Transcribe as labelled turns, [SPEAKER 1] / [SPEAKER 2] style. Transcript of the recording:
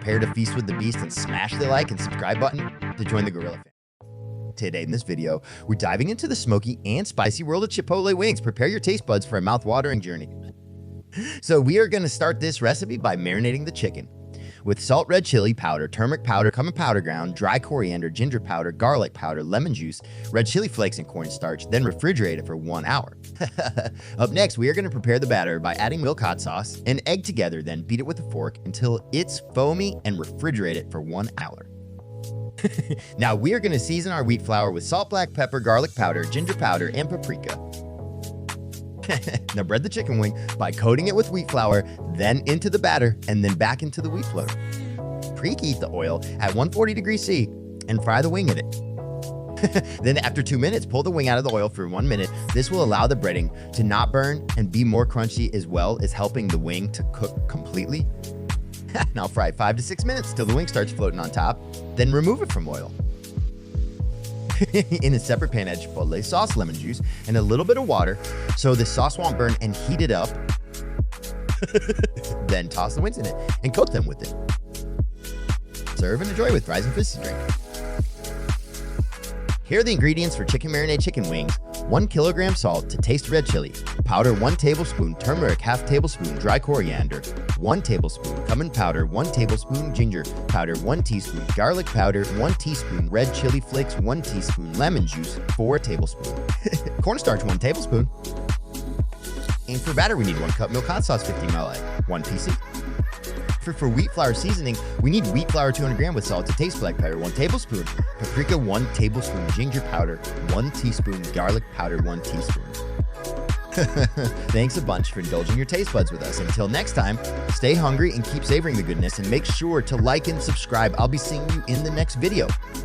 [SPEAKER 1] prepare to feast with the beast and smash the like and subscribe button to join the gorilla family. Today in this video, we're diving into the smoky and spicy world of Chipotle wings. Prepare your taste buds for a mouth-watering journey. So we are going to start this recipe by marinating the chicken with salt, red chili powder, turmeric powder, cumin powder ground, dry coriander, ginger powder, garlic powder, lemon juice, red chili flakes, and cornstarch, then refrigerate it for 1 hour. Up next, we are going to prepare the batter by adding milk, hot sauce, and egg together, then beat it with a fork until it's foamy and refrigerate it for 1 hour. Now we are going to season our wheat flour with salt, black pepper, garlic powder, ginger powder, and paprika. Now bread the chicken wing by coating it with wheat flour, then into the batter, and then back into the wheat flour. Preheat the oil at 140 degrees C and fry the wing in it. Then after 2 minutes, pull the wing out of the oil for 1 minute. This will allow the breading to not burn and be more crunchy, as well as helping the wing to cook completely. Now fry 5 to 6 minutes till the wing starts floating on top, then remove it from oil. In a separate pan, add Chipotle sauce, lemon juice, and a little bit of water so the sauce won't burn, and heat it up. Then toss the wings in it and coat them with it. Serve and enjoy with fries and fish drink. Here are the ingredients for chicken marinade chicken wings. 1 kilogram salt to taste red chili powder, 1 tablespoon turmeric, half tablespoon dry coriander, 1 tablespoon cumin powder, 1 tablespoon ginger powder, 1 teaspoon garlic powder, 1 teaspoon red chili flakes, 1 teaspoon lemon juice, 4 tablespoons cornstarch, 1 tablespoon. And for batter, we need 1 cup milk, hot sauce 50 ml, 1 PC. For wheat flour seasoning, we need wheat flour 200 grams with salt to taste, black pepper 1 tablespoon, paprika 1 tablespoon, ginger powder 1 teaspoon, garlic powder 1 teaspoon. Thanks a bunch for indulging your taste buds with us. Until next time, stay hungry and keep savoring the goodness, and make sure to like and subscribe. I'll be seeing you in the next video.